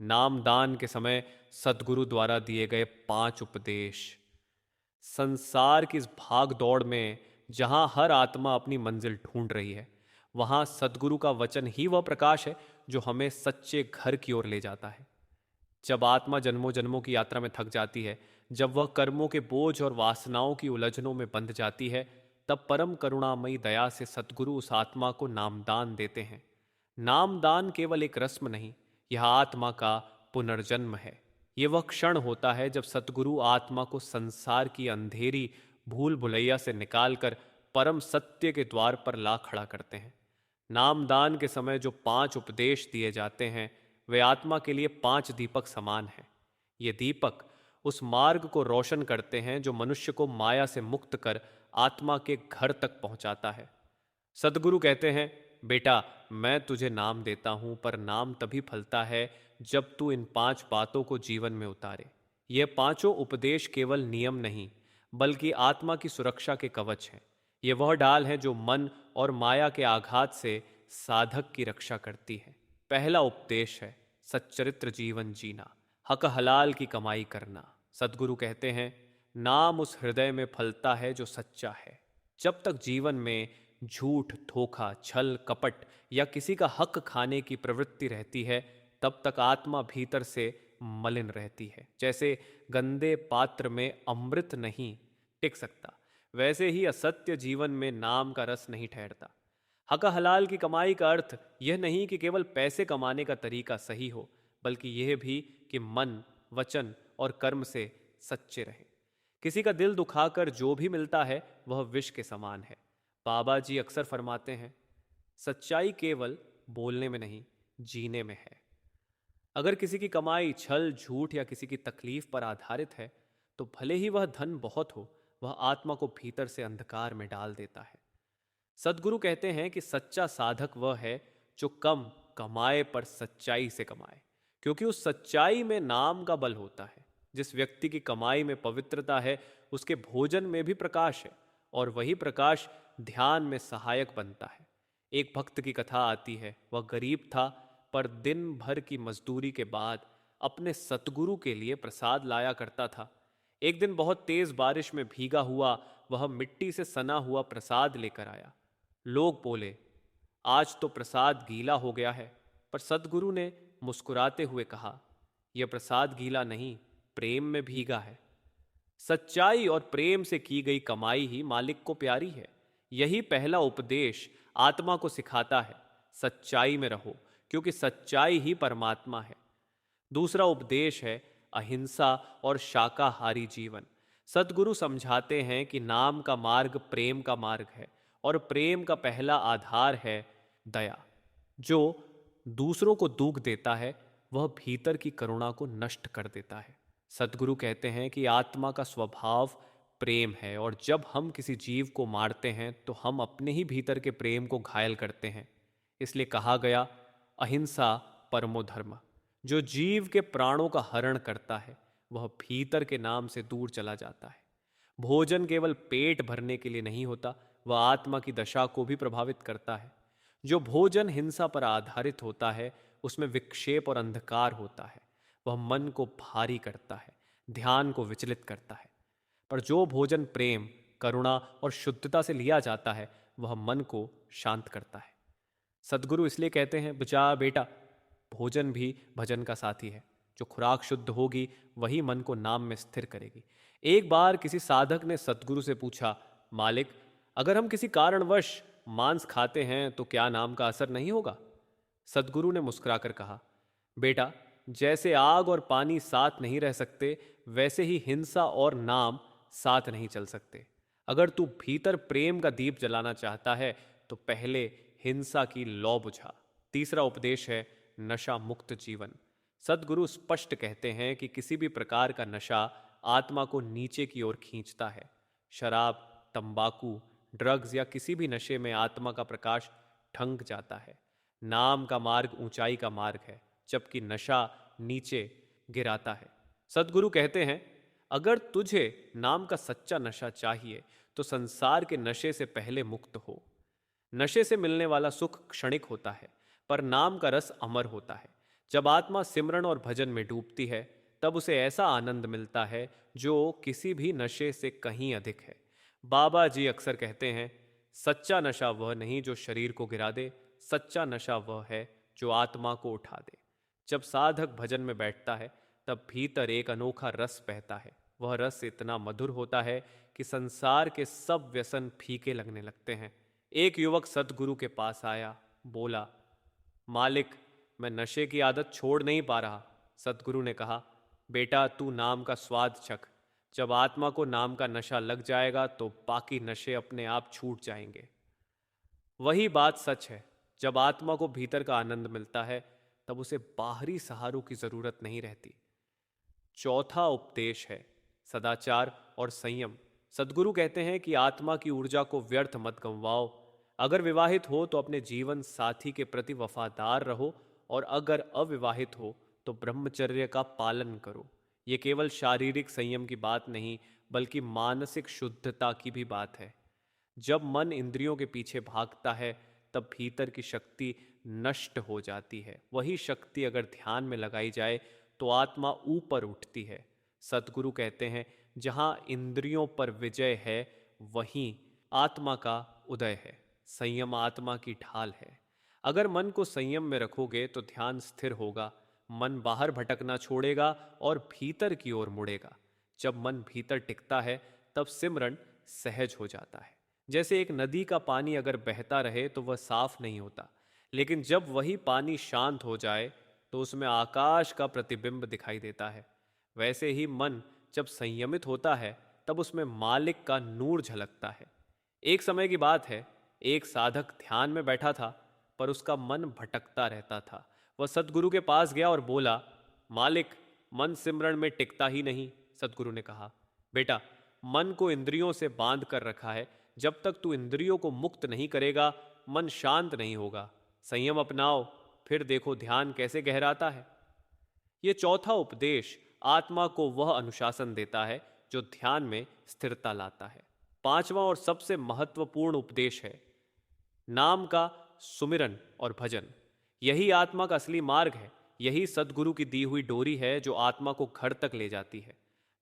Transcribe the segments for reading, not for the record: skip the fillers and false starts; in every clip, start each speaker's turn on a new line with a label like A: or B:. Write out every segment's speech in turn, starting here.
A: नामदान के समय सद्गुरु द्वारा दिए गए 5 उपदेश। संसार की इस भाग दौड़ में जहां हर आत्मा अपनी मंजिल ढूंढ रही है, वहां सद्गुरु का वचन ही वह प्रकाश है जो हमें सच्चे घर की ओर ले जाता है। जब आत्मा जन्मों जन्मों की यात्रा में थक जाती है, जब वह कर्मों के बोझ और वासनाओं की उलझनों में बंध जाती है, तब परम करुणामयी दया से सद्गुरु उस आत्मा को नामदान देते हैं। नामदान केवल एक रस्म नहीं, यह आत्मा का पुनर्जन्म है। ये वह क्षण होता है जब सद्गुरु आत्मा को संसार की अंधेरी भूल भुलैया से निकालकर परम सत्य के द्वार पर ला खड़ा करते हैं। नामदान के समय जो 5 उपदेश दिए जाते हैं, वे आत्मा के लिए 5 दीपक समान हैं। ये दीपक उस मार्ग को रोशन करते हैं जो मनुष्य को माया से मुक्त कर आत्मा के घर तक पहुंचाता है। सदगुरु कहते हैं, बेटा, मैं तुझे नाम देता हूं, पर नाम तभी फलता है जब तू इन 5 बातों को जीवन में उतारे। ये पांचों उपदेश केवल नियम नहीं, बल्कि आत्मा की सुरक्षा के कवच हैं। ये वह डाल है जो मन और माया के आघात से साधक की रक्षा करती है। पहला उपदेश है सच्चरित्र जीवन जीना, हक हलाल की कमाई करना। सदगुरु कहते हैं, नाम उस हृदय में फलता है जो सच्चा है। जब तक जीवन में झूठ, धोखा, छल, कपट या किसी का हक खाने की प्रवृत्ति रहती है, तब तक आत्मा भीतर से मलिन रहती है। जैसे गंदे पात्र में अमृत नहीं टिक सकता, वैसे ही असत्य जीवन में नाम का रस नहीं ठहरता। हक हलाल की कमाई का अर्थ यह नहीं कि केवल पैसे कमाने का तरीका सही हो, बल्कि यह भी कि मन, वचन और कर्म से सच्चे रहें। किसी का दिल दुखाकर जो भी मिलता है वह विष के समान है। बाबा जी अक्सर फरमाते हैं, सच्चाई केवल बोलने में नहीं, जीने में है। अगर किसी की कमाई छल, झूठ या किसी की तकलीफ पर आधारित है, तो भले ही वह धन बहुत हो, वह आत्मा को भीतर से अंधकार में डाल देता है। सदगुरु कहते हैं कि सच्चा साधक वह है जो कम कमाए पर सच्चाई से कमाए, क्योंकि उस सच्चाई में नाम का बल होता है। जिस व्यक्ति की कमाई में पवित्रता है, उसके भोजन में भी प्रकाश है, और वही प्रकाश ध्यान में सहायक बनता है। एक भक्त की कथा आती है। वह गरीब था, पर दिन भर की मजदूरी के बाद अपने सतगुरु के लिए प्रसाद लाया करता था। एक दिन बहुत तेज बारिश में भीगा हुआ वह मिट्टी से सना हुआ प्रसाद लेकर आया। लोग बोले, आज तो प्रसाद गीला हो गया है। पर सदगुरु ने मुस्कुराते हुए कहा, यह प्रसाद गीला नहीं, प्रेम में भीगा है। सच्चाई और प्रेम से की गई कमाई ही मालिक को प्यारी है। यही पहला उपदेश आत्मा को सिखाता है, सच्चाई में रहो, क्योंकि सच्चाई ही परमात्मा है। दूसरा उपदेश है अहिंसा और शाकाहारी जीवन। सदगुरु समझाते हैं कि नाम का मार्ग प्रेम का मार्ग है, और प्रेम का पहला आधार है दया। जो दूसरों को दुख देता है, वह भीतर की करुणा को नष्ट कर देता है। सदगुरु कहते हैं कि आत्मा का स्वभाव प्रेम है, और जब हम किसी जीव को मारते हैं तो हम अपने ही भीतर के प्रेम को घायल करते हैं। इसलिए कहा गया, अहिंसा परमो धर्म। जो जीव के प्राणों का हरण करता है, वह भीतर के नाम से दूर चला जाता है। भोजन केवल पेट भरने के लिए नहीं होता, वह आत्मा की दशा को भी प्रभावित करता है। जो भोजन हिंसा पर आधारित होता है, उसमें विक्षेप और अंधकार होता है। वह मन को भारी करता है, ध्यान को विचलित करता है। पर जो भोजन प्रेम, करुणा और शुद्धता से लिया जाता है, वह मन को शांत करता है। सदगुरु इसलिए कहते हैं, बचा बेटा, भोजन भी भजन का साथी है। जो खुराक शुद्ध होगी, वही मन को नाम में स्थिर करेगी। एक बार किसी साधक ने सतगुरु से पूछा, मालिक, अगर हम किसी कारणवश मांस खाते हैं तो क्या नाम का असर नहीं होगा? सदगुरु ने मुस्कुराकर कहा, बेटा, जैसे आग और पानी साथ नहीं रह सकते, वैसे ही हिंसा और नाम साथ नहीं चल सकते। अगर तू भीतर प्रेम का दीप जलाना चाहता है, तो पहले हिंसा की लौ बुझा। तीसरा उपदेश है नशा मुक्त जीवन। सदगुरु स्पष्ट कहते हैं कि किसी भी प्रकार का नशा आत्मा को नीचे की ओर खींचता है। शराब, तंबाकू, ड्रग्स या किसी भी नशे में आत्मा का प्रकाश ठंक जाता है। नाम का मार्ग ऊंचाई का मार्ग है, जबकि नशा नीचे गिराता है। सदगुरु कहते हैं, अगर तुझे नाम का सच्चा नशा चाहिए, तो संसार के नशे से पहले मुक्त हो। नशे से मिलने वाला सुख क्षणिक होता है, पर नाम का रस अमर होता है। जब आत्मा सिमरन और भजन में डूबती है तब उसे ऐसा आनंद मिलता है जो किसी भी नशे से कहीं अधिक है। बाबा जी अक्सर कहते हैं, सच्चा नशा वह नहीं जो शरीर को गिरा दे, सच्चा नशा वह है जो आत्मा को उठा दे। जब साधक भजन में बैठता है तब भीतर एक अनोखा रस बहता है। वह रस इतना मधुर होता है कि संसार के सब व्यसन फीके लगने लगते हैं। एक युवक सतगुरु के पास आया, बोला, मालिक, मैं नशे की आदत छोड़ नहीं पा रहा। सतगुरु ने कहा, बेटा, तू नाम का स्वाद चख। जब आत्मा को नाम का नशा लग जाएगा तो बाकी नशे अपने आप छूट जाएंगे। वही बात सच है। जब आत्मा को भीतर का आनंद मिलता है तब उसे बाहरी सहारों की जरूरत नहीं रहती। चौथा उपदेश है सदाचार और संयम। सदगुरु कहते हैं कि आत्मा की ऊर्जा को व्यर्थ मत गंवाओ। अगर विवाहित हो तो अपने जीवन साथी के प्रति वफादार रहो, और अगर अविवाहित हो तो ब्रह्मचर्य का पालन करो। ये केवल शारीरिक संयम की बात नहीं बल्कि मानसिक शुद्धता की भी बात है। जब मन इंद्रियों के पीछे भागता है तब भीतर की शक्ति नष्ट हो जाती है। वही शक्ति अगर ध्यान में लगाई जाए तो आत्मा ऊपर उठती है। सतगुरु कहते हैं, जहां इंद्रियों पर विजय है वहीं आत्मा का उदय है। संयम आत्मा की ढाल है। अगर मन को संयम में रखोगे तो ध्यान स्थिर होगा, मन बाहर भटकना छोड़ेगा और भीतर की ओर मुड़ेगा। जब मन भीतर टिकता है तब सिमरन सहज हो जाता है। जैसे एक नदी का पानी अगर बहता रहे तो वह साफ नहीं होता, लेकिन जब वही पानी शांत हो जाए तो उसमें आकाश का प्रतिबिंब दिखाई देता है। वैसे ही मन जब संयमित होता है तब उसमें मालिक का नूर झलकता है। एक समय की बात है, एक साधक ध्यान में बैठा था पर उसका मन भटकता रहता था। वह सतगुरु के पास गया और बोला, मालिक, मन सिमरन में टिकता ही नहीं। सतगुरु ने कहा, बेटा, मन को इंद्रियों से बांध कर रखा है। जब तक तू इंद्रियों को मुक्त नहीं करेगा मन शांत नहीं होगा। संयम अपनाओ, फिर देखो ध्यान कैसे गहराता है। ये चौथा उपदेश आत्मा को वह अनुशासन देता है जो ध्यान में स्थिरता लाता है। पांचवा और सबसे महत्वपूर्ण उपदेश है नाम का सुमिरन और भजन। यही आत्मा का असली मार्ग है। यही सदगुरु की दी हुई डोरी है जो आत्मा को घर तक ले जाती है।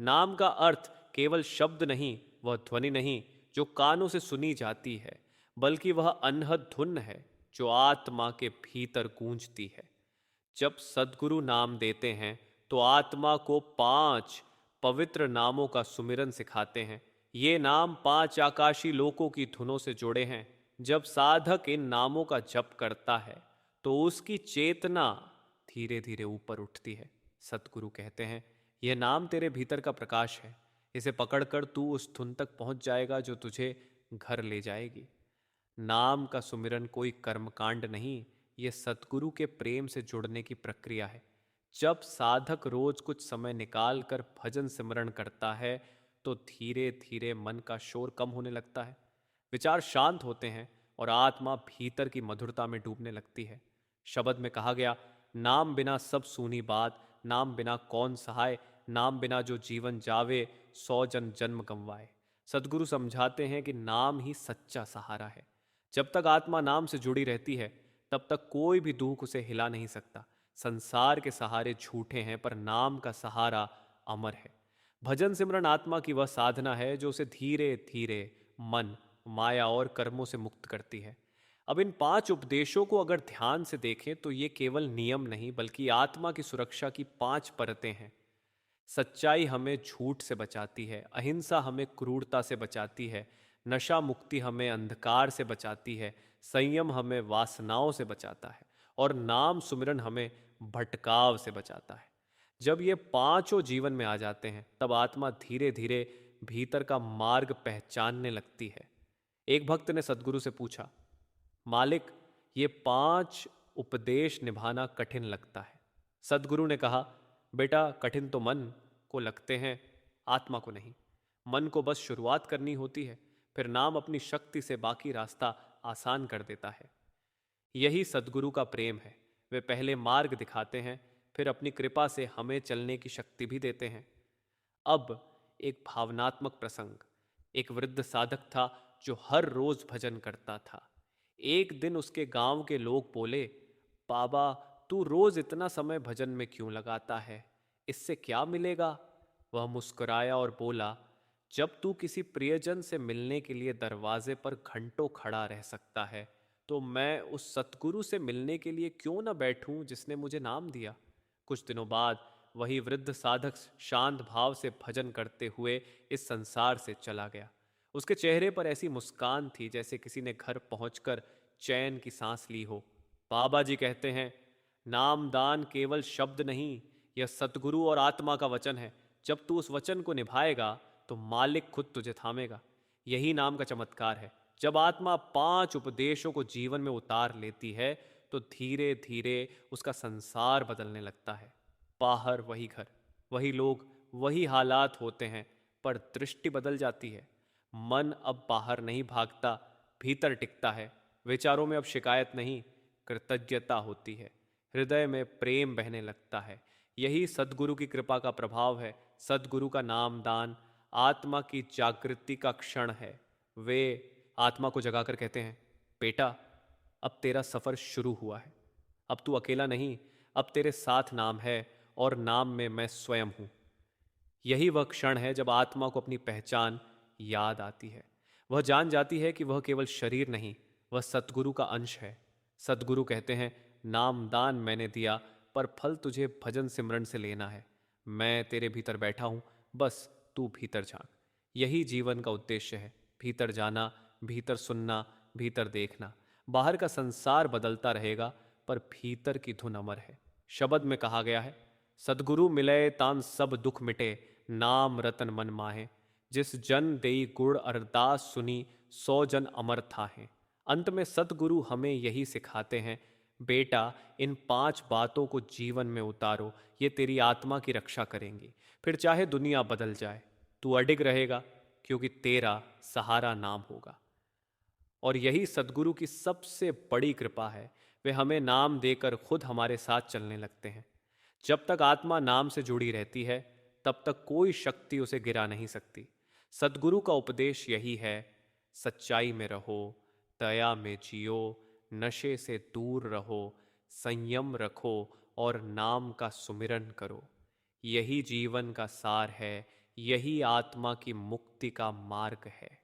A: नाम का अर्थ केवल शब्द नहीं, वह ध्वनि नहीं जो कानों से सुनी जाती है, बल्कि वह अनहद धुन है जो आत्मा के भीतर गूंजती है। जब सदगुरु नाम देते हैं तो आत्मा को 5 पवित्र नामों का सुमिरन सिखाते हैं। ये नाम 5 आकाशी लोकों की धुनों से जुड़े हैं। जब साधक इन नामों का जप करता है तो उसकी चेतना धीरे धीरे ऊपर उठती है। सतगुरु कहते हैं, यह नाम तेरे भीतर का प्रकाश है। इसे पकड़कर तू उस धुन तक पहुंच जाएगा जो तुझे घर ले जाएगी। नाम का सुमिरन कोई कर्मकांड नहीं, यह सतगुरु के प्रेम से जुड़ने की प्रक्रिया है। जब साधक रोज कुछ समय निकाल कर भजन सिमरण करता है तो धीरे धीरे मन का शोर कम होने लगता है, विचार शांत होते हैं और आत्मा भीतर की मधुरता में डूबने लगती है। शब्द में कहा गया, नाम बिना सब सूनी बात, नाम बिना कौन सहाय, नाम बिना जो जीवन जावे, 100 जन जन्म गंवाए। सदगुरु समझाते हैं कि नाम ही सच्चा सहारा है। जब तक आत्मा नाम से जुड़ी रहती है तब तक कोई भी दुख उसे हिला नहीं सकता। संसार के सहारे झूठे हैं पर नाम का सहारा अमर है। भजन सिमरन आत्मा की वह साधना है जो उसे धीरे धीरे मन, माया और कर्मों से मुक्त करती है। अब इन 5 उपदेशों को अगर ध्यान से देखें तो ये केवल नियम नहीं बल्कि आत्मा की सुरक्षा की 5 परतें हैं। सच्चाई हमें झूठ से बचाती है, अहिंसा हमें क्रूरता से बचाती है, नशा मुक्ति हमें अंधकार से बचाती है, संयम हमें वासनाओं से बचाता है और नाम सुमिरन हमें भटकाव से बचाता है। जब ये पांचों जीवन में आ जाते हैं तब आत्मा धीरे धीरे भीतर का मार्ग पहचानने लगती है। एक भक्त ने सदगुरु से पूछा, मालिक, ये 5 उपदेश निभाना कठिन लगता है। सदगुरु ने कहा, बेटा, कठिन तो मन को लगते हैं, आत्मा को नहीं। मन को बस शुरुआत करनी होती है, फिर नाम अपनी शक्ति से बाकी रास्ता आसान कर देता है। यही सदगुरु का प्रेम है। वे पहले मार्ग दिखाते हैं, फिर अपनी कृपा से हमें चलने की शक्ति भी देते हैं। अब एक भावनात्मक प्रसंग। एक वृद्ध साधक था जो हर रोज भजन करता था। एक दिन उसके गांव के लोग बोले, बाबा, तू रोज इतना समय भजन में क्यों लगाता है? इससे क्या मिलेगा? वह मुस्कुराया और बोला, जब तू किसी प्रियजन से मिलने के लिए दरवाजे पर घंटों खड़ा रह सकता है, तो मैं उस सतगुरु से मिलने के लिए क्यों न बैठूं जिसने मुझे नाम दिया। कुछ दिनों बाद वही वृद्ध साधक शांत भाव से भजन करते हुए इस संसार से चला गया। उसके चेहरे पर ऐसी मुस्कान थी जैसे किसी ने घर पहुंचकर चैन की सांस ली हो। बाबा जी कहते हैं, नामदान केवल शब्द नहीं, यह सतगुरु और आत्मा का वचन है। जब तू उस वचन को निभाएगा तो मालिक खुद तुझे थामेगा। यही नाम का चमत्कार है। जब आत्मा 5 उपदेशों को जीवन में उतार लेती है तो धीरे धीरे उसका संसार बदलने लगता है। बाहर वही घर, वही लोग, वही हालात होते हैं, पर दृष्टि बदल जाती है। मन अब बाहर नहीं भागता, भीतर टिकता है। विचारों में अब शिकायत नहीं, कृतज्ञता होती है। हृदय में प्रेम बहने लगता है। यही सद्गुरु की कृपा का प्रभाव है। सद्गुरु का नाम दान आत्मा की जागृति का क्षण है। वे आत्मा को जगाकर कहते हैं, बेटा, अब तेरा सफर शुरू हुआ है। अब तू अकेला नहीं, अब तेरे साथ नाम है और नाम में मैं स्वयं हूं। यही वह क्षण है जब आत्मा को अपनी पहचान याद आती है। वह जान जाती है कि वह केवल शरीर नहीं, वह सतगुरु का अंश है। सतगुरु कहते हैं, नामदान मैंने दिया, पर फल तुझे भजन सिमरन से लेना है। मैं तेरे भीतर बैठा हूं, बस तू भीतर झांक। यही जीवन का उद्देश्य है, भीतर जाना, भीतर सुनना, भीतर देखना। बाहर का संसार बदलता रहेगा, पर भीतर की धुन अमर है। शब्द में कहा गया है, सदगुरु मिले तान सब दुख मिटे, नाम रतन मन माहे। जिस जन देई गुड़ अरदास सुनी, 100 जन अमर थाहे। अंत में सतगुरु हमें यही सिखाते हैं, बेटा, इन 5 बातों को जीवन में उतारो, ये तेरी आत्मा की रक्षा करेंगी। फिर चाहे दुनिया बदल जाए, तू अडिग रहेगा, क्योंकि तेरा सहारा नाम होगा। और यही सदगुरु की सबसे बड़ी कृपा है। वे हमें नाम देकर खुद हमारे साथ चलने लगते हैं। जब तक आत्मा नाम से जुड़ी रहती है, तब तक कोई शक्ति उसे गिरा नहीं सकती। सदगुरु का उपदेश यही है, सच्चाई में रहो, दया में जियो, नशे से दूर रहो, संयम रखो और नाम का सुमिरन करो। यही जीवन का सार है, यही आत्मा की मुक्ति का मार्ग है।